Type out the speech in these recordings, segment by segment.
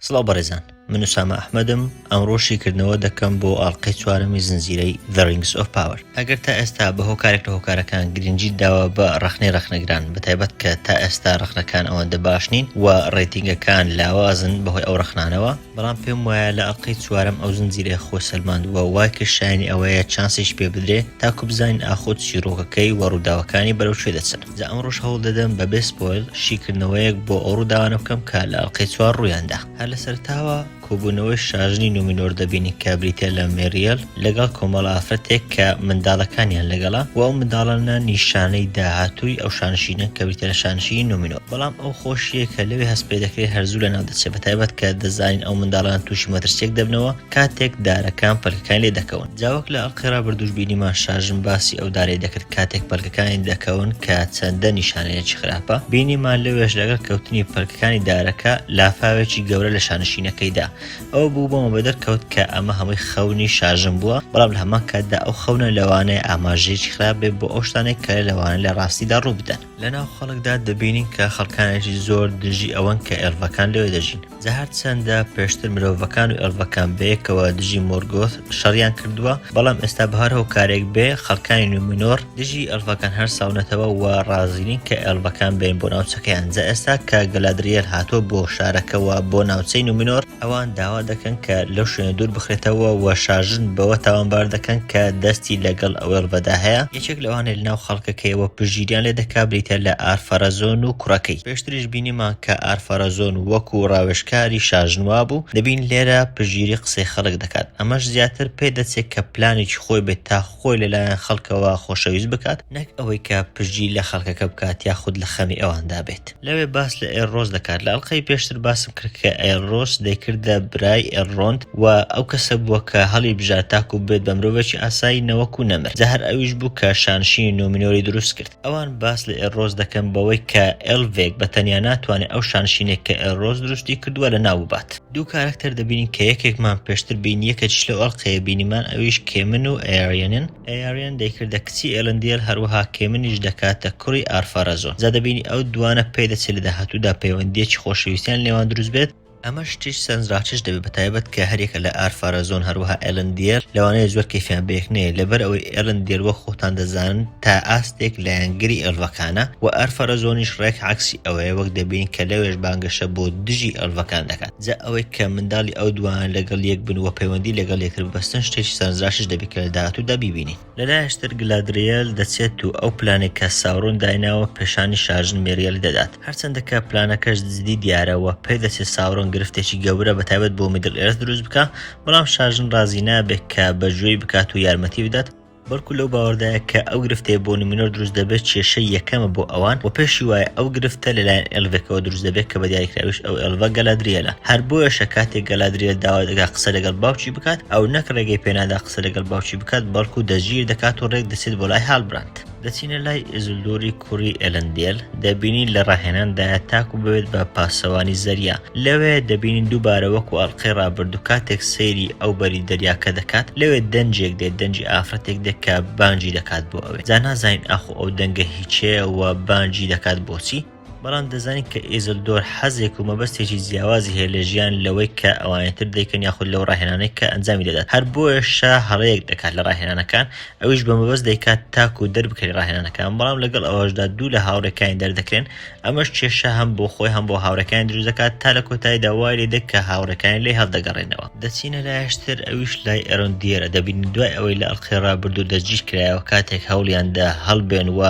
سڵاو بەڕێزان، من وسامە ئەحمەدم. ئەمڕۆ شیکردنەوە دەکەم بۆ ئاڵلقەی چوارەمی زنجیرەی The Rings of Power. ئەگەر تا ئێستا بە هۆکارێک لە هۆکارەکان گرنگی داوە بە ڕەخنەگران، بەتایبەت کە تا ئێستا ڕەخنەکان ئەوەندە باش نین و ڕێتینگەکان لاوازن بەهۆی ئەو ڕەخنانەوە، بەڵام پێم وایە لە ئاڵلقەی چوارەم ئەو زنجیرەی خۆ سەلماندووە وای کرد شایانی ئەوەیە چانسێک پێ بدرێ تاکو بزانین ئاخۆت چیرۆکەکەی و ڕووداوەکانی بەرەو کوێ دەچن. جا ئەمڕۆژ هەوڵ دەدەم بە بێ سپۆیل شیکردنەوەیەک بۆ ئەو ڕووداوانە بکەم کە لە ئاڵلقەی چوار ڕوویاندا. هەر لە سەرتاوە کۆبوونەوەی شاژنی نومینۆر دەبینی کە بریتە لە مێریەل لەگەڵ کۆمەڵە ئافرەتێک کە منداڵەکانیان لەگەڵا و ئەو منداڵانە نیشانەی داهاتووی ئەو شانشینە کە بریتە لە شانشینی نومینۆر. بەڵام ئەو خۆشیە کە لەوێ هەست پێ دەکرێت هەرزوو لە ناو دەچێت، بەتایبەت کە دەزانین ئەو منداڵان تووشی مەترسیەک دەبنەوە کاتێک دارەکان پەلکەکان لێ دەکەون. جاوەک لە ئەڵلقەی ڕابردووش بینیمان شاژن باسی ئەو دارەی دەکرد کاتێک پەلکەکانی دەکەون کە چەندە نیشانەیەکی خراپە. بینیمان لەوێش لەگەڵ کەوتنی پەلکەکانی دارەکە لافاوێکی گەورە لە شانشینەکەیدا. ئەو بوو بۆمە بەدەرکەوت کە ئەمە هەمووی خەونی شاژن بووە، بەڵام لە هەمان کاتدا ئەو خەونە لەوانەیە ئاماژەیەکی خراپ بێت بۆ ئەو شتانێک کە لەوانە لە ڕاستیدا ڕوو بدەن. لەناو خەڵکدا دەبینین کە خەڵکانێکی زۆر دژی ئەوەن کە ئێڵڤەکان لەوێ دەژین. جا هەرچەندە پێشتر مرۆڤەکان و ئێڵڤەکان بەیەکەوە دژی مۆرگۆث شەڕیان کردووە، بەڵام ئێستا بەهار هۆکارێک بێ خەڵکانی نومینۆر دژی ئێڵڤەکان هەر ساونەتەوە و ڕازینین کە ئێڵڤەکان بێن بۆ ناوچەکەیان. جا ئێستا کە گەلادریێل هاتۆ بۆ شارەکەەوە بۆ ناوچەی نومینۆر، ئەوان داوا دەکەن کە لەو شوێنە دوور بخرێتەوە و شاژن بەوە تاوانبار دەکەن کە دەستی لەگەڵ ئەوێڵڤەدا هەیە. یەکێک لەوانەیە لەناو خەڵکەکەیەوە پژگیریان لێ دەکا بریتە لە ئارفەرەزۆن و کوڕەکەی. پێشتریش بینیمان کە ئارفەرەزۆن وەکو ڕاوێژکاری شاژنوا بوو، دەبین لێرە پژگیری قسەی خەڵک دەکات. ئەمەش زیاتر پێ دەچێت کە پلانێکی خۆی بێت تا خۆی لەلایەن خەڵکەوە خۆشەویست بکات، نەک ئەوەی کە پژگیری لە خەڵکەکە بکات یاخود لە خەمی ئەواندا بێت. لەوێ باس لە ئێڕۆس دەکات. لە ئەڵلقەی پێشتر باسم کرد کە ئێڕۆس دەیکردە برای ئێڕۆند و ئەو کەسە بووە کە هەڵی بژات تاکو بێت بە مرۆڤێکی ئاسایی نەوەکو نەمر. جا هەر ئەویش بوو کە شانشینی نومینۆری دروست کرد. ئەوان باس لە ئێڕۆس دەکەن بەوەی کە ئێلڤێک بەتەنیا ناتوانێت ئەو شانشینێک کە ئێڕۆس دروستی کردووە لە ناو ببات. دوو کارکتەر دەبینین کە یەکێکمان پێشتر بینی، یەکێکیش لەو ئەڵلقەیە بینیمان، ئەویش کێمن و ئێریەنن. ئێریەن دەیکردە کچی ئێلەندیل، هەروەها کێمنیش دەکاتە کوڕی ئارفەرەزۆن. جا دەبینی ئەو دوانە پێی دەچێت لە داهاتوودا پەیوەندیەکی خۆشەویستیان لێوان دروست بێت. ئەمە شتیش سەنجڕاکێش دەبێت، بەتایبەت کە هەرێکە لە ئارفەرەزۆن هەروەها ئێلەندیل لەوانەیە زۆر کەیفیان بەیەک نەیە، لەبەر ئەوەی ئێلەندیل وە خۆتان دەزانن تا ئاستێک لە یانگری ئێڵڤەکانە و ئارفەرەزۆنیش ڕێک عەکسی ئەوەیە، وەک دەبین کە لەوێش بانگەشە بۆ دژی ئێڵڤەکان دەکات. جا ئەوەی کە منداڵی ئەو دوان لەگەڵ یەک بن و پەیوەندی لەگەڵ یەکتر ببەستن شتێکی سەنجڕاکێش دەبێت کە لە داهاتوودا بیبینین. لەلایەشتر گلادریێل دەچێت و ئەو پلانێک کە ساورۆن دایناوە پێشانی شاژن مێریەل دەدات. هەرچەندە کە پلانەکەش جدی دیارەوە پێی دەچێت ساورۆن گرفتێکی گەورە بەتایبەت بۆ میدل ئێرث دروست بکە، بەڵام شاژن ڕازی نابێت کە بەگوێی بکات و یارمەتی بدات، بەڵکو لەو باوەڕدایە کە ئەو گرفتەیە بۆ نومینۆر دروست دەبێت کێشەی یەکەمە بۆ ئەوان و پێشی وایە ئەو گرفتە لەلایەن ئێلڤێکەوە دروست دەبێت کە بە دیاریکراویش ئەو ئێلڤە گەلادریێلە. هەر بۆیەشە کاتێک گەلادریێل داوا دەکات قسە لەگەڵ باوکی بکات، ئەو نەک ڕێگەی پێنادا قسە لەگەڵ باوکی بکات، بەڵکو دەژیر دەکات و ڕێک دەچێت بۆ لای هالبراند. دەچینە لای ئیزلدۆری کوڕی ئێلەندیل، دەبینین لە ڕاهێناندایە تاکو بوێت بە پاسەوانی زەریا. لەوێ دەبینین دووبارە وەکو ئەڵلقەی ڕابردوو کاتێک سەیری ئەو بەری دەریاکە دەکات، لەوێ دەنجێک دێت، دەنجی ئافرەتێک دێت کە بانجی دەکات بۆ ئەوێ. جا نازانین ئاخۆ ئەو دەنگە هیچەیە و بانجی دەکات بۆچی، بەڵام دەزانین کە ئیزلدۆر حەزێک و مەبەستێکی جیاوازی هەیە لە ژیان لەوەی کە ئەوانەتر دەیکەن یاخود لەو ڕاهێنانەی کە ئەنجامی دەدات. هەر بۆیەشە هەڵەیەک دەکات لە ڕاهێنانەکان، ئەویش بە مەبەست دەیکات تاکو دەربکەی ڕاهێنانەکان، بەڵام لەگەڵ ئەوەشدا دوو لە هاوڕێکانی دەردەکرێن. ئەمەش کێشە هەم بۆ خۆی هەم بۆ هاوڕێکانی دروست دەکات، تا لە کۆتاییدا وای لێ دێت کە هاوڕێکانی لێ هەڵدەگەڕێنەوە. دەچینە لایەشتر، ئەویش لای ئێرۆندیێرە. دەبینین دوای ئەوەی لە ئەڵلقەی ڕابردوو دەستگیر کرایەوە کاتێک هەوڵیاندا هەڵبێن و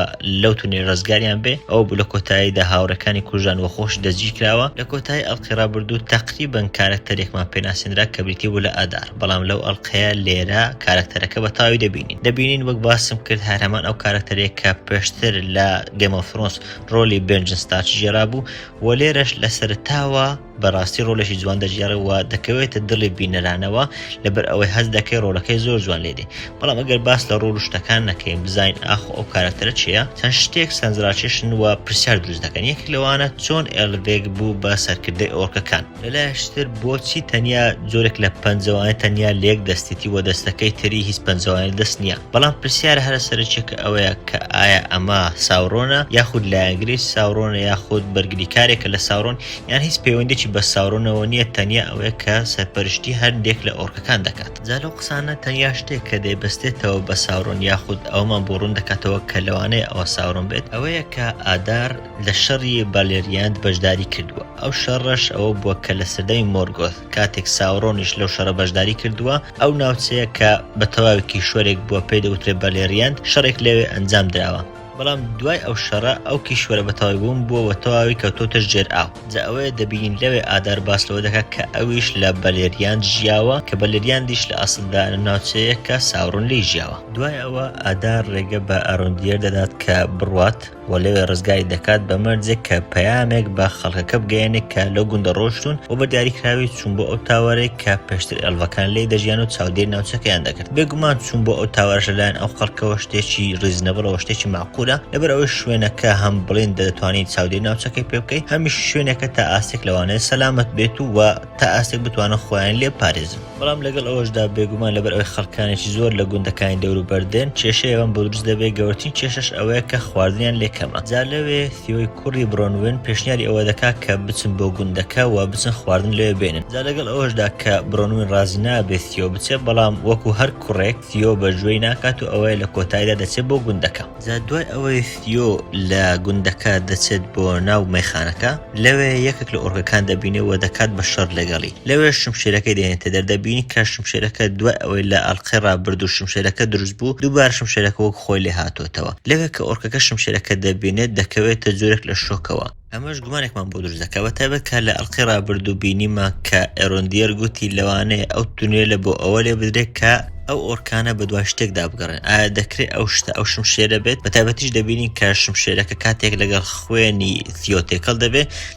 لەو تونێ ڕزگاریان بێ، ئەو بوو لە کۆتاییدا هاوڕەکانی کوژان و خۆش دەستگیر کراوە. لە کۆتایی ئەڵلقەی ڕابردوو تەقریبەن کارکتەرێکمان پێناسێنرا کە بریتی بوو لە ئادار، بەڵام لەو ئەڵلقەیە لێرە کارکتەرەکە بە تاوی دەبینین وەک باسم کرد هەر هەمان ئەو کارکتەرێک کە پێشتر لە گێم ئۆف فرۆنس ڕۆلی بێنجن ستارچ ژێرا بوو و لێرەش لە سەرتاوە بەڕاستی ڕۆڵێکی جوان دەژێڕەوە، دەکەوێتە دڵی بینەرانەوە لەبەر ئەوەی هەست دەکەی ڕۆڵەکەی زۆر جوان لێدێ. بەڵام ئەگەر باس لە ڕۆڵ و شتەکان نەکەین بزانین ئاخۆ ئەو کارکتەرە چییە، چەند شتێک سەنجڕاکێشن و پرسیار دروست دەکەن. یەک لەوانە چۆن ئێلڤێک بوو بە سەرکردەی ئۆرکەکان. لەلایەشتر بۆچی تەنیا جۆرێک لە پەنجەوانی تەنیا لێک دەستێتی و دەستەکەی تری هیچ پەنجەوانی دەست نییە. بەڵام پرسیارە هەرە سەرچێکە ئەوەیە کە ئایا ئەمە ساورۆنە یاخود لایەنگری ساورۆنە یاخود بەرگری کارێکە لە ساورۆن یان هیچ پەیوەندێکی بە ساورۆنەوە نییە، تەنیا ئەوەیە کە سەرپەرشتی هەندێک لە ئۆرکەکان دەکات. جا لەو قسانە تەنیا شتێک کە دەیبەستێتەوە بە ساورۆن یاخود ئەومان بۆ ڕوون دەکاتەوە کە لەوانەیە ئەوە ساورۆن بێت ئەوەیە کە ئادار لە شەڕی بالێریاند بەشداری کردووە. ئەو شەڕەش ئەوە بووە کە لە سەردەمی مۆرگۆث کاتێک ساورۆنیش لەو شەڕە بەشداری کردووە، ئەو ناوچەیە کە بە تەواوێکی شوێرێک بووە پێی دەوترێت بالێریاند شەڕێک لەوێ ئەنجام درراوە. بەڵام دوای ئەو شەڕە ئەو کیشوەرە بە تەواوی بوون بووە تەواوی کەوتۆتە ژێر ئاو. جا ئەوەیە دەبین لەوێ ئادار باسلەوە دەکات کە ئەویش لە بالێریاند ژیاوە کە بالێریاندیش لە ئەسڵدا ناوچەیە کە ساورۆن لی ژیاوە. دوای ئەوە ئادار ڕێگە بە ئەڕۆندیەر دەدات کە بڕوات و لەوێ ڕزگاری دەکات بە مەرجێک کە پەیامێک بە خەڵکەکە بگەیەنێک کە لەو گوندە ڕۆشتون و بە دیاریکراوی چوون بۆ ئەو تاوەرێک کە پێشتر ئەلڤەکان لێ دەژیان و چاودێر ناوچەکەیان دەکرد. بێگومان چوون بۆ ئەو تاوەرەشە لایەن ئەو خەڵکەوە شتێکی ریزنەبڵەوە شتێکی معقولە، لەبەر ئەوەی شوێنەکە هەم بڵێن دەتوانیت چاودێر ناوچەکەی پێ بکەیت، هەمیش شوێنەکە تا ئاستێک لەوانەیە سەلامەت بێت و تا ئاستێک بتوانە خۆیان لێ پارێزن. بەڵام لەگەڵ ئەوەشدا بێگومان لەبەر ئەوەی خەڵکانێکی زۆر لە گوندەکانی دەوروبەردێن کێشەیەوان بۆ دروست دەبێت. گەورەترین کێشەش ئەوەیە کە خواردنیان لێ کەمە. جا لەوێ ثیۆی کوڕی برۆنوین پێشنیاری ئەوە دەکات کە بچن بۆ گوندەکە و بچن خواردن لێ بێنن. جا لەگەڵ ئەوەشدا کە برۆنوین رازی نابێت ثیۆ بچێت، بەڵام وەکو هەر کوڕێک ثیۆ بەگوێی ناکات و ئەوەیە لە کۆتاییدا دەچێت بۆ گوندەکە. جا دوای ئەوەی ثیۆ لە گوندەکە دەچێت بۆ ناو مەیخانەکە، لەوێ یەکێک لە ئۆرکەکان دەبینێت و دەکات بە شەڕ لەگەڵی. لەوێ شمشێرەکەی دێنێتە دەردەبینی کە شمشێرەکە دوای ئەوەی لە ئەڵقەی ڕابرد و شمشێرەکە دروست بوو دووبارە شمشێرەکە وەک خۆی لێ هاتوۆتەوە. لەوێ کە ئۆرکەکە شمشێرەکە دەبینێت دەکەوێتە جۆرێک لە شۆکەوە. ئەمەش گومانێکمان بۆ دروست دەکات تایبەت کە لە ئەڵقەی ڕابرد و بینیمە کە ئێڕۆندیەر گوتی لەوانەیە ئەو تونێلە بۆ ئەوە لێ بدرێت کە ئەو ئۆرکانە بە دوای شتێکدا بگەڕێن. ئایا دەکرێت ئەو شتە ئەو شمشێرە بێت؟ بە تایبەتیش دەبینین کە شمشێرەکە کاتێک لەگەڵ خوێنی ثیۆ تێکەڵ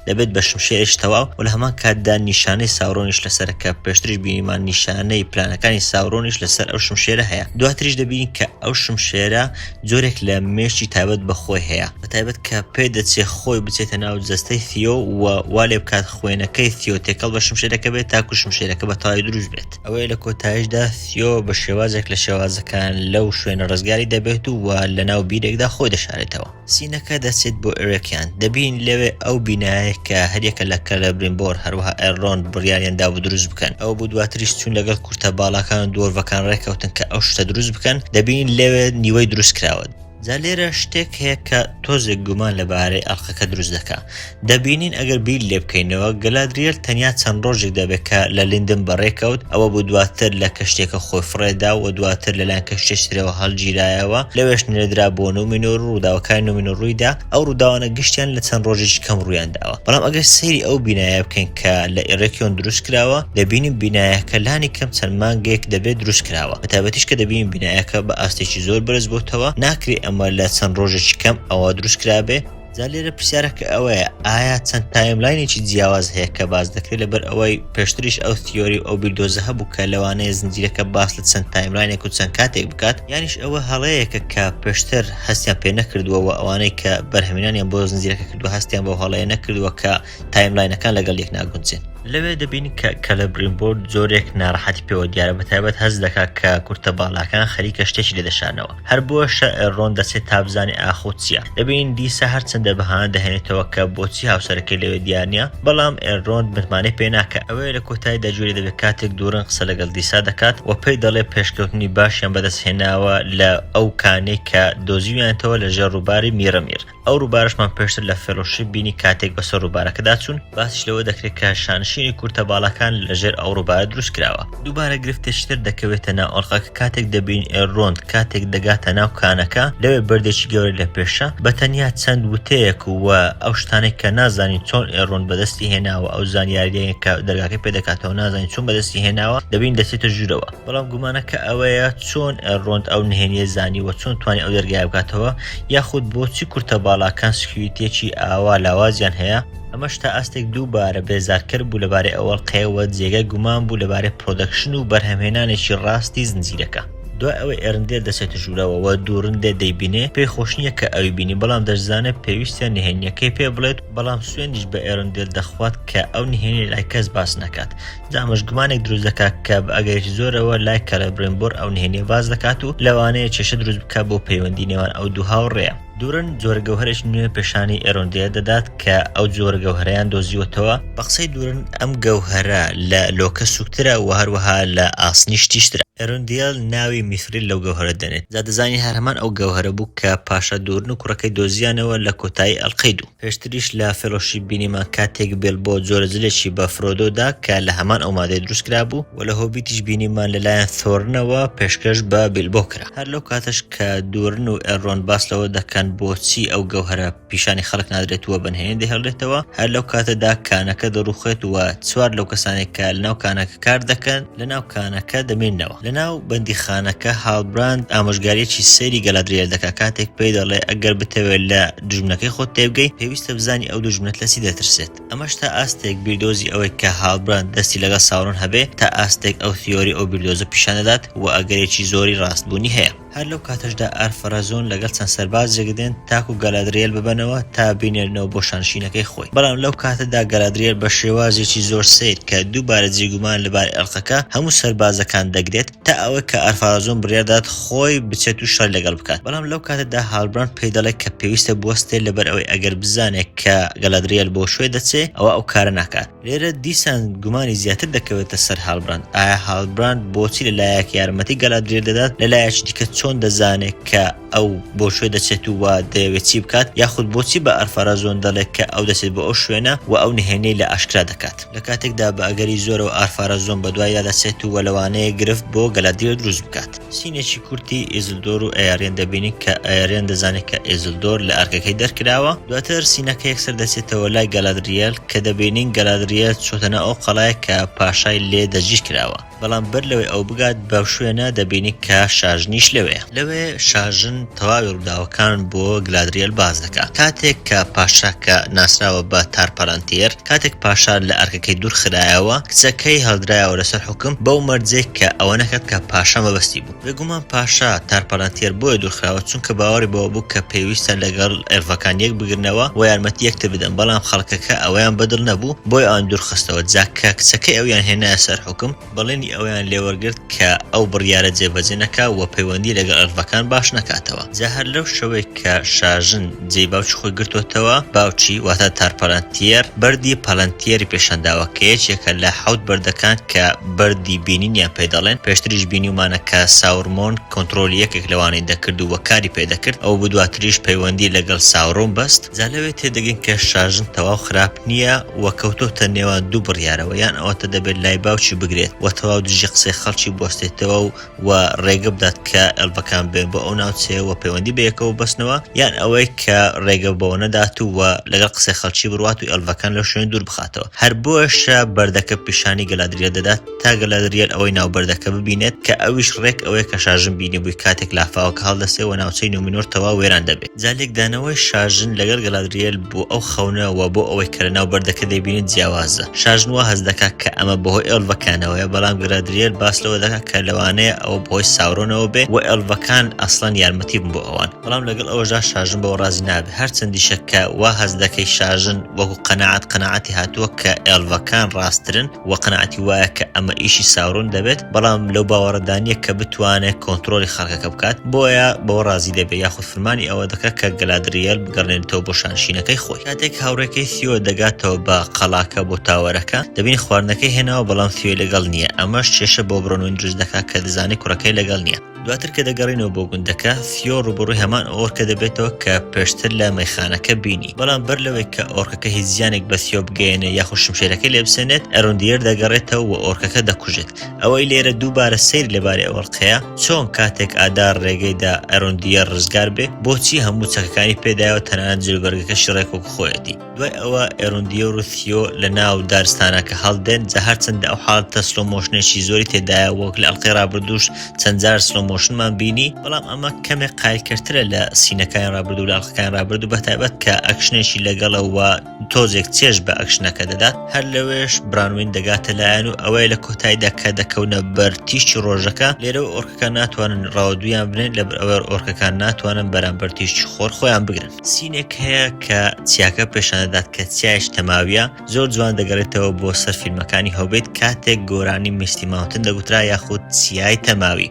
دەبێت بە شمشێرش تەواو و لە هەمان کاتدا نیشانەی ساورۆنیش لەسەرەکە پێشتریش بینیمان نیشانەی پلانەکانی ساورۆنیش لەسەر ئەو شمشێرە هەیە. دواتریش دەبینین کە ئەو شمشێرە جۆرێک لە مێشتی تایبەت بە خۆی هەیە، بە تایبەت کە پێ دەچێت خۆی بچێتە ناو جەستەی ثیۆ و وا لێ بکات خوێنەکەی ثیۆ تێکەڵ بە شمشێرەکە بێت تاکو شمشێرەکە بە تەواوی دروست بێت. ئەوەیە لە کۆتاییشدا ثیۆ بە شێوازێک لە شێوازەکان لەو شوێنە ڕزگاری دەبێت و لە ناو بیرێکدا خۆی دەشارێتەوە. سینەکە دەچێت بۆ ئێرەکیان. دەبین لەوێ ئەو بینایە کە هەریەکە لە کەلەبرینبۆر هەروەها ئێڕۆن بڕیاریاندا بۆ دروست بکەن. ئەو بوو دواتریش چوون لەگەڵ کورتە باڵاکان و دۆرڤەکان ڕێکەوتن کە ئەو شتە دروست بکەن. دەبین لەوێ نیوەی دروست کراوە. جا لێرە شتێک هەیە کە تۆزێک گومان لەبارەی ئەڵقەکە دروست دەکات. دەبینین ئەگەر بیر لێ بکەینەوە گەلادریێل تەنیا چەند ڕۆژێک دەبێت کە لە لیندن بەڕێکەوت، ئەوە بوو دواتر لە کەشتێکە خۆی فڕێدا و دواتر لەلایەن کەشتێکترەوە هەڵگیرایەوە. لەوێش نێردرا بۆ نومینۆر و ڕووداوەکانی نومینۆر ڕوویدا. ئەو ڕووداوانە گشتیان لە چەند ڕۆژێکی کەم ڕوویان داوە. بەڵام ئەگەر سەیری ئەو بینایە بکەین کە لە ئێرەکیۆن دروست کراوە، دەبینین بینایەکە لانی کەم چەند مانگێک دەبێت دروست کراوە. بەتایبەتیش کە دەبینین بینایەکە بە ئاستێکی زۆر بەرز بۆتەوە، ناکرێت ئەمە لە چەند ڕۆژێکی کەم ئەوە دروست کرابێ. جا لێرە پرسیارەکە ئەوەیە ئایا چەند تایملاینێکی جیاواز هەیە کە باز دەکرێت لەبەر ئەوەی پێشتریش ئەو تیۆری ئەو بیلدۆزە هەبوو کە لەوانەیە زنجیرەکە باس لە چەند تایملاینێک و چەند کاتێک بکات، یانیش ئەوە هەڵەیەکە کە پێشتر هەستیان پێ نەکردووە و ئەوانەی کە بەرهەمێنانیان بۆ زنجیرەکە کردووە هەستیان بۆ هەڵەیە نەکردووە کە تایملاینەکان لەگەڵ یەک ناگونجێن. لەوێ دەبینی کە کەلەبرینبۆر جۆرێک ناڕەحەتی پێوە دیارە، بەتایبەت هەز دەکات کە کورتە باڵاکان خەریکە شتێکی لێدەشانەوە. هەر بۆشە ئێڕۆن دەچێت تا بزانێ ئاخۆ چییە. دەبینین دیسە هەرچەندە بەهانە دەهێنێتەوە کە بۆچی هاوسەرەکەی لەوێ دیانە، بەڵام ئێڕۆن متمانەی پێ ناکە. ئەوەیە لە کۆتاییدا جوێری دەبێت کاتێک دوورن قسە لەگەڵ دیسا دەکات و پێی دەڵێ پێشکەوتنی باشیان بەدەستهێناوە لە ئەو کانەی کە دۆزیویانتەوە لەژێر ڕووباری میرەمیر. ئەو ڕووبارشمان پێشتر لە فێلۆشیپ بینی کاتێک بەسەر ڕووبارەکەدا چوون. باسیش لەوە دەکرێت کە شانشینی کورتە باڵاکان لەژێر ئەو ڕووبارە دروست کراوە. دووبارە گرفتێشتر دەکەوێتە ناو ئەڵقەکە کاتێک دەبین ئێڕۆن کاتێک دەگاتە ناو کانەکە، لەوێ بەردێکی گەورە لە پێشە بە تەنیا چەند وتەیەک و ئەو شتانێک کە نازانین چۆن ئێڕۆن بەدەستی هێناوە، ئەو زانیاریەیە کە دەرگاکەی پێدەکاتەوە نازانین چۆن بەدەستی هێناوە، دەبین دەچێتە ژوورەوە. بەڵام گومانەکە ئەوەیە چۆن ئێڕۆن ئەو نهێنیە زانیوە، چۆن توانی ئەو دەرگای بکاتەوە، یاخود بۆچی کورتە باڵاکان سکیوریتێکی ئاوا لاوازیان هەیە. ئەمەش تا ئاستێک دووبارە بێزارکرد بوو لەبارەی ئەوەڵقەیەوە جێگە گومان بوو لەبارەی پرۆدەکشن و بەرهەمهێنانێکی ڕاستی زنجیرەکە. دوای ئەوەی ئێرندێر دەچێتە ژوورەوە و دوورندێ دەیبینێ پێی خۆش نییە کە ئەوی بینی بەڵام دەشزانێت پێویستە نهێنیەکەی پێ بڵێت بەڵام سوێندیش بە ئێرندێر دەخوات کە ئەو نهێنی لای کەس باس نەکات جامەش گومانێک دروست دەکات کە بە ئەگەرێکی زۆرەوە لای کەلەبرێنبۆر ئەو نهێنیە باز دەکات و لەوانەیە کێشە دروست بکات بۆ پەیوەندی نێوان ئەو دوو هاوڕێیە دوورن جۆرە گەوهرێکی نوێ پێشانی ئێرۆندێر دەدات کە ئەو جۆرە گەوهرەیان دۆزیوەتەوە بە قسەی دوورن ئەم گەوهرە لە لۆکە سوکترە و هەروەها لە ئاسنیش تیشترە ئێرۆندیل ناوی میفریل لەو گەوهرە دەنێت زادەزانی هەرهەمان ئەو گەوهرە بوو کە پاشا دوورن و کوڕەکەی دۆزیانەوە لە کۆتایی ئەلقەید و پێشتریش لە فێلۆشی بینیمان کاتێک بێل بۆ جۆرە جلێکی بە فرۆدۆدا کە لە هەمان ئەو مادەی دروستکرا بوو و لە هۆبیتیش بینیمان لەلایەن ثۆرنەوە پێشکەش بە بیلبۆ کرا هەر لەو کاتەش کە دوورن و ئێڕۆن باس لەوە دەکەن بۆچی ئەو گەوهرە پیشانی خەڵک نادرێتەوە بەنهێنی دەهێڵێتەوە هەر لەو کاتەدا کانەکە دەڕوخێت و چوار لەو کەسانێک کە لەناو کانەکە کار دەکەن لەناو کانەکە دەمێننەوە لەناو بەندیخانەکە هاڵبراند ئامۆژگاریەکی سەیری گەلادریێل دەکات کاتێک پێی دەڵێ ئەگەر بتەوێت لە دوژمنەکەی خۆت تێبگەی پێویستە بزانی ئەو دوژمنت لەسی دەترسێت ئەمەش تا ئاستێک بیردۆزی ئەوەی کە هاڵبراند دەستی لەگەڵ ساورۆن هەبێ تا ئاستێک ئەو تیۆری ئەو بیردۆزە پیشان دەدات و ئەگەرێکی زۆری ڕاستبوونی هەیە هەر لەو کاتەشدا ئارفەرازۆن لەگەڵ چەند سەربازێک دێن تاکو گەلادریێل ببەنەوە تا بینێنەوە بۆ شانشینەکەی خۆی بەڵام لەو کاتەدا گەلادریێل بە شێوازێکی زۆر سیر کە دووبارە جێگومان لەبارەی ئەڵقەکە هەموو سەربازەکان دەگرێت تا ئەوە کە ئارفەرازۆن بڕیاردات خۆی بچێت و شەر لەگەڵ بکات بەڵام لەو کاتەدا هاڵبراند پێی دەڵێت کە پێویستە بوەستێت لەبەر ئەوەی ئەگەر بزانێت کە گەلادریێل بۆ شوێ دەچێت ئەوە ئەو کارە ناکات لێرە دیسان گومانی زیاتر دەکەوێتە سەر هاڵبراند ئایا هاڵبراند بۆچی لەلایەک یارمەتی گەلادریێل دەدات لەلایەکی دیکە چۆن دەزانێت کە ئەو بۆ شوێ دەچێت و دەیەوێت چی بکات یاخود بۆچی بە ئارفەرازۆن دەڵێت کە ئەو دەچێت بۆ ئەو شوێنە و ئەو نهێنەی لە ئاشکرا دەکات لە کاتێکدا بە ئەگەری زۆرەوە ئارفەرازۆن بە دوایدا دەچێت و لەوانەیە گرفت بۆ گەلادریێل دروست بکات سینێکی کورتی ئێزلدۆر و ئەیاریان دەبینی کە ئەیاریان دەزانێت کە ئێزلدۆر لە ئەرکەکەی دەرکراوە دواتر سینەکە یەکسەر دەچێتەوە لای گەلادریێل کە دەبینین گەلادریێل چۆتەنە ئەو قەڵایە کە پاشای لێ دەجیر کراوە بەڵام بەر لەوەی ئەو بگات بەو شوێنە دەبینی کە شاژنیش لەوێ شاژن تەواوی ڕووداوەکان بۆ گەلادریێل باز دەکات کاتێک کە پاشا کە ناسراوە بە تارپەلانتێر کاتێک پاشا لە ئەرکەکەی دوور خرایەوە کچەکەی هەڵدرایەوە لەسەر حکم بەو مەرجێک کە ئەوە نەکات کە پاشا مەبەستی بوو بێگومان پاشا تارپەلانتێر بۆیە دوورخراوە چونکە باوەڕی بەوە بوو کە پێویستە لەگەڵ ئێڵڤەکان یەک بگرنەوە و یارمەتی یەکتر بدەن بەڵام خەڵکەکە ئەوەیان بەدڵ نەبوو بۆی ئەوان دوورخستەوە جاکە کچەکەی ئەویان هێنایە سەر حکم بەڵێنی ئەویان لێوەرگرت کە ئەو بڕیارە جێبەجێ نەکا و پەیوەندی لەگەڵ ئەڵڤەکان باش نەکاتەوە جا هەر لەو شەوەی کە شاژن جێی باوکی خۆی گرتوتەوە باوکی واتە تارپەلانتێر بەردی پەلەنتێری پێشەنداوە کە یەکێکە لە حەوت بەردەکان کە بەردی بینینیان پێ دەڵێن پێشتریش بینیمانە کە ساورمۆن کۆنتترۆلی یەکێک لەوانەی دەکرد و وەکاری پێدەکرد ئەو بدواتریش پەیوەندی لەگەڵ ساورۆن بەست جا لەوێ تێدەگەین کە شاژن تەواو خراپ نییە و کەوتۆتە نێوان دوو بڕیارەوە یان ئەوەتە دەبێت لای باوکی بگرێت و تەواو دژی قسەی خەڵکی بوەستێتەوە و ڕێگە بدات کە ئەلڤەکان بێن بۆ ئەو ناوچەیەوە پەیوەندی بەیەکەوە بەستنەوە یان ئەوەی کە ڕێگە بەوە نەدات و لەگەڵ قسەی خەڵکی بڕوات و ئەلڤەکان لە شوێن دوور بخاتەوە هەر بۆشە بەردەکە پیشانی گەلادریێل دەدات تا گەلادریێل ئەوەی ناو بەردەکە ببینێت کە ئەویش ڕێک ئەوەیە کە شاژن بینی بووی کاتێک لافاوەکە هەڵدەسێەوە ناوچەی نومینۆر تەواو وێران دەبێت جالێکدانەوەی شاژن لەگەڵ گەلادریێل بۆ ئەو خەونەوە بۆ ئەوەی کە لە ناو بەردەکە دەیبینێت جیاوازە شاژن وا هەز دەکات کە ئەمە بەهۆی ئەلڤەکانەوەیە بەڵام گەلادریێل باس لەوە دەکات کە لەوانەیە ئەوە بەهۆی ساورۆنەوە بێ و ئەلڤەکان ئەسڵەن یارمەتی بن بۆ ئەوان بەڵام لەگەڵ ئەوەژا شاژن بەوە ڕازی نابێت هەرچەندی شەکە وا هەز دەکەی شاژن وەکو قەناعەتی هاتووە کە ئێڵڤەکان ڕاستترن و قەناعەتی وایە کە ئەمە ئیشی ساورۆن دەبێت بەڵام لەو باوەڕدانیە کە بتوانێت کۆنتترۆلی خەڵکەکە بکات بۆیە بەوە ڕازی دەبێت یاخود فرمانی ئەوە دەکات کە گەلادریێل بگەڕێنێتەوە بۆ شانشینەکەی خۆی کاتێک هاوڕێکەی ثیۆ دەگاتەوە بە قەڵاکە بۆ تاوەرەکە دەبین خواردنەکەی هێناوە بەڵام ثیۆ لەگەڵ نییە ئەمەش کێشە بۆ بڕۆنەوەی دروست دەکات کە دەزانێت کوڕەکەی لەگەڵ نییە دواتر کە دەگەڕینەوە بۆ گوندەکە ثیۆ ڕوبەڕووی هەمان ئۆرکە دەبێتەوە کە پێشتر لە مەیخانەکە بینی بەڵام بەر لەوەی کە ئۆرکەکە هیچ زیانێک بە ثیۆ بگەێنێ یاخود شمشێرەکەی لێ بسێنێت ئەرۆندیەر دەگەڕێتەوە و ئۆرکەکە دەکوژێت ئەوەی لێرە دووبارە سیر لەبارەی ئەوەڵقەیە چۆن کاتێک ئادار ڕێگەیدا ئەرۆندیەر ڕزگار بێ بۆچی هەموو چەکەکانی پێدایەوە تەنانەت جلوبەرگەکە شڕێک وەکو خۆیەتی دوای ئەوە ئێرۆندیەر و ثیۆ لە ناو دارستانەکە هەڵدێن جا هەرچەندە ئەو حاڵەتە سلۆ مۆشنێکی زۆری تێدایە وەک لە ئەڵقەی ڕابردووش چەند جار سلۆ سلۆمۆشنمان بینی بەڵام ئەمە کەمێک قایلکردترە لە سینەکان ڕابردوو لە ئەڵقەکان ڕابردوو بەتایبەت کە ئەکشنێکی لەگەڵەوە تۆزێک چێژ بە ئەکشنەکە دەدات هەر لەوێش برانوین دەگاتە لایەن و ئەوەی لە کۆتاییدا کە دەکەونە بەر تیشتی ڕۆژەکە لێرەوە ئۆرکەکان ناتوانن ڕاوەدویان بنێن لەبەر ئەوەی ئۆرکەکان ناتوانن بەرامبەر تیشتی خۆر خۆیان بگرن. سینێک هەیە کە چیاکە پیشاندەدات کە چیایش تەماویە زۆر جوان دەگەڕێتەوە بۆ سەر فیلمەکانی هۆبیت کاتێک گۆرانی میستی ماونتن دەگوترا یاخود چیای تەماوی.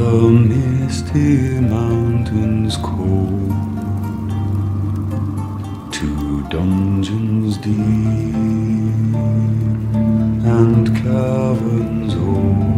The misty mountains cold, to dungeons deep and caverns old.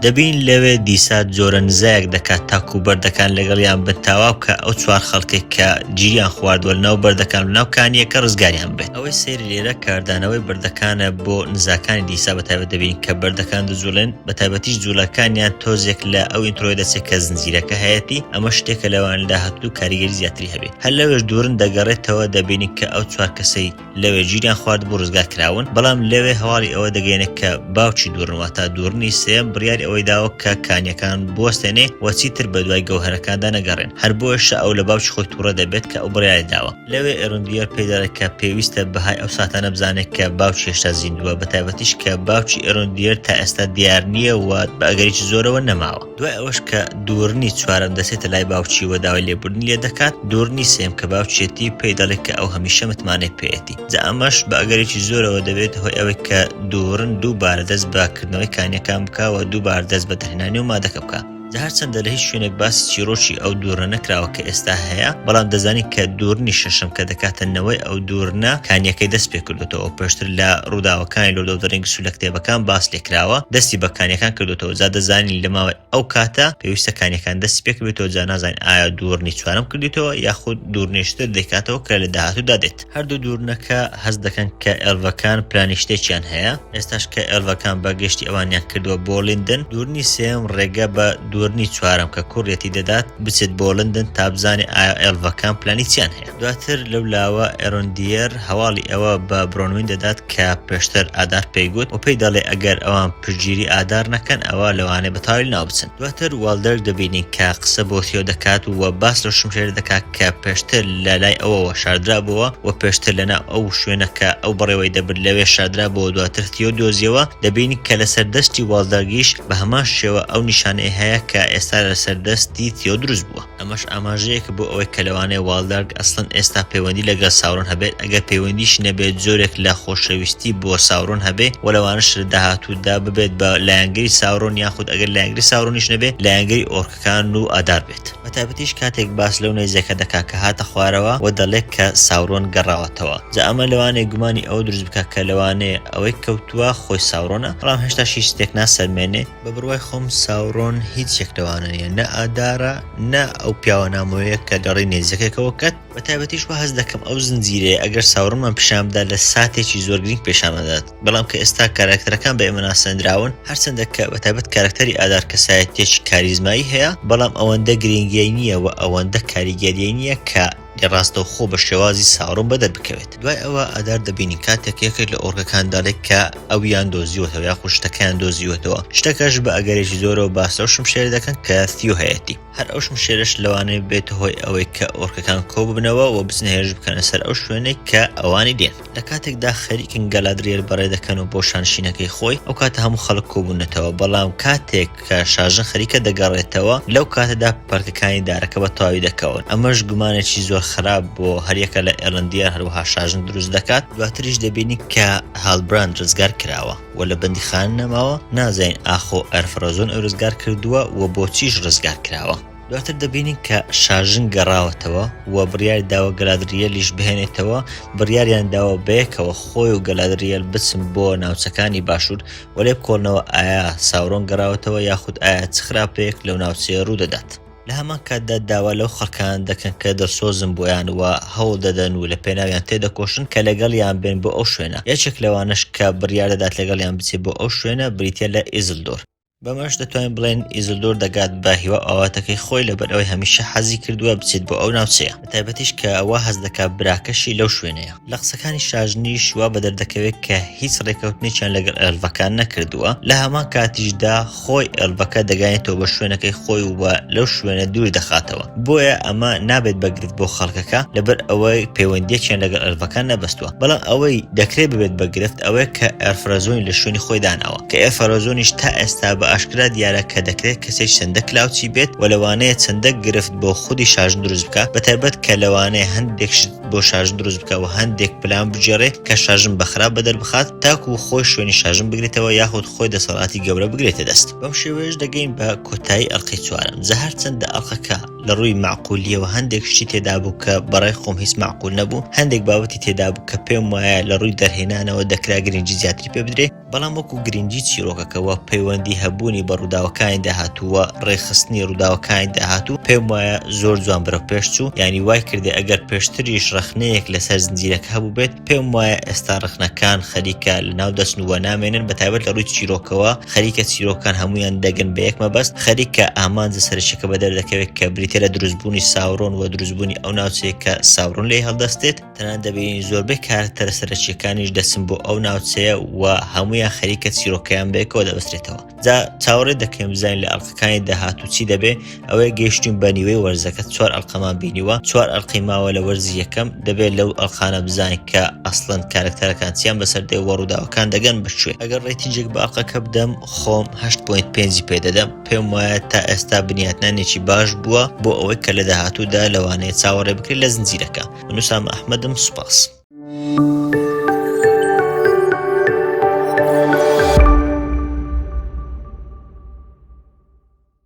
دەبین لەوێ دیسات جۆرە نزایەک دەکات تاکو بەردەکان لەگەڵیان بنتاوا بکە ئەو چوار خەڵکێک کە گیریان خواردووە لەناو بەردەکان و ناو کانیەکە ڕزگاریان بێت. ئەوەی سەیری لێرە کاردانەوەی بەردەکانە بۆ نزاکانی دیسا بەتایبەت دەبین کە بەردەکان دەجوڵێن بەتایبەتیش جوولەکانیان تۆزێک لە ئەو ئینترۆی دەچێت کە زنجیرەکە هەیەتی ئەمە شتێکە لەوان داهاتوو کاریگەری زیاتری هەبێت. هەر لەوێش دوورن دەگەڕێتەوە دەبینی کە ئەو چوار کەسەی لەوێ گیریان خوارد بۆ ڕزگار کراون بەڵام لەوێ هەواڵی ئەوە دەگەێنێت کە باوکی دوورن واتە دوورنی سێم بڕیاری ئەوەی داوە کە کانیەکان بوەستێنێ وەچیتر بە دوای گەوهرەکاندا نەگەڕێن هەر بۆیشە ئەو لە باوکی خۆی تووڕە دەبێت کە ئەو بڕیاری داوە. لەوێ ئێروندیەر پێدەڵێت کە پێویستە بەهای ئەو ساتانە بزانێت کە باوکی هێشتا زیندووە بەتایبەتیش کە باوکی ئێروندیەر تا ئێستا دیار نییە و بە ئەگەریکی زۆرەوە نەماوە. دوای ئەوەش کە دوورنی چوارەم دەسێتە لای باوکی و داوای لێبوردنی لێ دەکات دوورنی سێم کە باوچێتی پێی دەڵێت کە ئەو هەمیشە متمانەی پێێتی جا ئەمەش بە ئەگەرێکی زۆرەوە دەبێت هۆی ئەوەی کە دوورن دووبارە دەست بەکردنەوەی کانیەکان بکەوە دووبارە دەست بە دەهێنانی و مادەکە بکە. هەرچەندە لە هیچ شوێنێک باسی چیرۆکی ئەو دوورە نەکراوە کە ئێستا هەیە بەڵام دەزانی کە دوورنی شەشەم کە دەکاتەنەوەی ئەو دوورنە کانیەکەی دەست پێ کردوتەوە پێشتر لە ڕووداوەکانی لۆ دەرەنگ سو لە کتێبەکان باس لێکراوە دەستی بە کانیەکان کردوتەوە جا دەزانی لەماوەی ئەو کاتە پێویستە کانیەکان دەستی پێ بێتەوە جا نازانین ئایا دوورنی چوارەم کردیتەوە یاخود دوورنیشتر دەکاتەوە کە لە داهاتوودا دێت. هەردوو دوورنەکە هەست دەکەن کە ئێلڤەکان پلانی شتێکیان هەیە ئێستاش کە ئێلڤەکان بەگەشتی ئەوانیان کردووە بۆ لندن دوورنی سێم ڕێگە بە دوورنی چوارەم کە کوڕێتی دەدات بچێت بۆ لندن تا بزانێ ئایا ئێلڤەکان پلانی چیان هەیە. دواتر لەو لاوە ئێروندیەر هەواڵی ئەوە بە برۆنوین دەدات کە پێشتر ئادار پێیگوت و پێی دەڵێ ئەگەر ئەوان پشگیری ئادار نەکەن ئەوە لەوانێ بەتاوی ناو بچن. دواتر والدەر دەبینین کە قسە بۆ تیۆ دەکات و باس لە شمشێر دەکات کە پێشتر لە لای ئەوەوە شاردرا بووە و پێشتر لەنا ئەو شوێنەکە ئەو بەڕێوەی دەبر لەوێ شاردرا بۆ دواتر تیۆ دۆزیەوە دەبینی کە لەسەر دەستی والدەرگیش بە هەمان شێوە ئەو نیشانەی هەیە کە ئێستا لەسەر دەستی تیۆ دروست بووە. ئەمەش ئاماژەیەک بۆ ئەوەی کە لەوانەیە والدەرگ ئەسڵەن ئێستا پەیوەندی لەگەڵ ساورۆن هەبێت ئەگەر پەیوەندیش نەبێت جۆرێک لە خۆشەویستی بۆ ساورۆن هەبێ و لەوانش لە داهاتوودا ببێت بە لایەنگەری ساورۆن یاخود ئەگەر لایەنگەری ساورۆنیش نەبێت لایەنگەری ئۆرکەکان و ئادار بێت. بەتایبەتیش کاتێک باس لەو نەیزەکە دەکات کە هاتە خوارەوە و دەڵێت کە ساورۆن گەڕاوەتەوە جا ئەمە لەوانەیە گومانی ئەو دروست بکات کە لەوانەیە ئەوەی کەوتووە خۆی ساورۆنە بەڵام هێشتا هیچ شتێک ناسەرمێنێ بە بڕوای خۆم ساورۆن هیچ یەکلەوانە نیە نە ئادارە نە ئەو پیاوە نامەوەیە کە گەڕی نێزەکەکەوە کات بەتایبەتیش وە هەست دەکەم ئەو زنجیرەیە ئەگەر ساورۆنمان پیشامدا لە ساتێکی زۆر گرنگ پێشامەدات بەڵام کە ئێستا کاراکتەرەکان بە ئێمە ناسەندراون هەرچەندە کە بەتایبەت کاراکتەری ئادار کەسایەتێکی کاریزمایی هەیە بەڵام ئەوەندە گرنگی نییە و ئەوەندە کاریگەری نییە کە ڕاستە خۆ بە شێوازی ساورۆن بەدەر بکەوێت. دوای ئەوە ئادار دەبینی کاتێک یەکێک لە ئۆرکەکان دەڵێت کە ئەویان دۆزیوەتەوە یا خوشتەکەیان دۆزیوەتەوە شتەکەش بە ئەگەرێکی زۆرەوە باسە و شمشێر دەکەن کە تیۆ هەیەتی هەر ئەو شمشێرش لەوانەیە بێت هۆی ئەوەی کە ئۆرکەکان کۆ ببنەوە و بچنە هێرش بکەنە سەر ئەو شوێنەی کە ئەوانی دێن. لە کاتێکدا خەریکن گەلادرێر بەڕێ دەکەن و بۆ شانشینەکەی خۆی ئەو کاتە هەموو خەڵک کۆبوونەتەوە بەڵام کاتێک کە شاژن خەریکە دەگەڕێتەوە لەو کاتەدا پەرکەکانی دارەکە بە تەواوی دەکەون ئەمەش گومانێکی زۆر خراپ بۆ هەریەکە لە ئێرلندیار هەروەها شاژن دروست دەکات. دواتریش دەبینی کە هاڵبراند ڕزگار کراوە و لە بەندیخان نەماوە نازانین ئاخۆ ئەرفرۆزۆن ئەو ڕزگار کردووە و بۆچیش ڕزگار کراوە. دواتر دەبینین کە شاژن گەڕاوەتەوە و بڕیار داوە گەلادریەلیش بهێنێتەوە بڕیاریان داوە بەیەکەوە خۆی و گەلادریەل بچن بۆ ناوچەکانی باشوور و لێ بکۆڵنەوە ئایا ساورۆن گەڕاوەتەوە یاخود ئایا چ خراپەیەک لەو ناوچەیە ڕوو دەدات. لە هەمان کاتدا داوا لەو خەڵکان دەکەن کە دەرسۆزن بۆیان و هەوڵ دەدەن و لە پێناویان تێدەکۆشن کە لەگەڵیان بێن بۆ ئەو شوێنە یەکێک لەوانش کە بڕیار دەدات لەگەڵیان بچێت بۆ ئەو شوێنە بریتە لە ئیزلدۆر. بەمەش دەتوانین بڵێن ئیزلدۆر دەگات بە هیوا ئاواتەکەی خۆی لەبەر ئەوەی هەمیشە حەزی کردووە بچێت بۆ ئەو ناوچەیە، بەتایبەتیش کە ئەوە هەز دەکات براکەشی لەو شوێنەیە. لە قسەکانی شاژنیش وا بە دەردەکەوێت کە هیچ ڕێکەوتنێکیان لەگەڵ ئێلڤەکان نەکردووە، لە هەمان کاتیشدا خۆی ئێلڤەکە دەگەیەنێتەوە بە شوێنەکەی خۆی و بە لەو شوێنە دوور دەخاتەوە. بۆیە ئەمە نابێت بەگرت بۆ خەڵکەکە لەبەر ئەوەی پەیوەندیەکیان لەگەڵ ئێلڤەکان نەبەستووە، بەڵام ئەوەی دەکرێت ببێت بەگرفت ئەوەیە کە ئێرفرۆزۆنی لە شوێنی خۆی داناوە، کە ئێرفرۆزۆنیش تا ئێستا بە ئاشکرا دیارە کە دەکرێت کەسێک چەندە کلااوچی بێت و لەوانەیە چەندە گرفت بۆ خودی شاژن دروست بکە، بەتایبەت کە لەوانەیە هەندێک بۆ شاژن دروست بکە و هەندێک پلان بجێڕێ کە شاژن بەخراپ بەدەر بخات تاکو خۆی شوێنی شاژن بگرێتەوە یاخود خۆی دەسەڵاتی گەورە بگرێتە دەست. بەم شێوەیەش دەگەین بە کۆتایی ئەڵقەی چوارەم. جەهار چەندە ئەڵقەکە لە ڕووی معقولیەوە هەندێک شتی تێدا بوو کە بەڕای خۆم هیچ معقول نەبوو، هەندێک بابەتی تێدا بوو کە پێم وایە لە ڕووی دەرهێنانەوە دەکرا گرنگی زیاتری پێ بدرێ، بەڵام وەکو گرنگی چیرۆکەکەوە پەیوەندی هەبوونی بە ڕووداوەکانی داهاتووە ڕێخستنی ڕووداوەکانی داهاتوو پێم وایە زۆر جوان بەرەو پێش چوو، یعنی وای کردێ ئەگەر پێشتریش ڕخنەیەک لەسەر زنجیرەکە هەبوو بێت پێم وایە ئێستا ڕخنەکان خەریکە لە ناو دەچنووە نامێنن، بەتایبەت لە ڕووی چیرۆکەوە خەریکە چیرۆکان هەمویان دەگەن بە یەک مەبەست، خەریکە ئامانجە سەرچەکە بەدەردەکەوێت کە بریتە لە دروستبوونی ساورۆن و دروستبوونی ئەو ناوچەیە کە ساورۆن لێ هەڵدەستێت، تەنانەت دەبینی زۆربەی کارکتەرە سەرچیەکانیش دەچن بۆ ئەو ناوچەیە و هەمویان خەریکە چیرۆکەیان بەیەکەوە دەبەسترێتەوە. جا چاوەڕێ دەکەم بزانین لە ئەڵقەکانی داهاتوو چی دەبێ، ئەوەیە گەیشتین بە نیوەی وەرزەکە 4 ئەڵقەمان بینیوە، 4 ئەڵقەی ماوە لە وەرزی یەکەم، دەبێت لەو ئەڵقانە بزانین کە ئەسڵەن کارکتەرەکان چیان بەسەردەی وەڕووداوەکان دەگەن بشوێ. ئەگەر ڕێتینجێک بە ئەڵقەکە بدەم خۆم 8.5 پێ دەدەم، پێم وایە تا ئێستا بنیاتنانێکی باش بووە بۆ ئەوەی کە لە داهاتوودا لەوانەیە چاوەڕێ بکرێت لە زنجیرەکە. نووسام ئەحمەدم، سوپاس.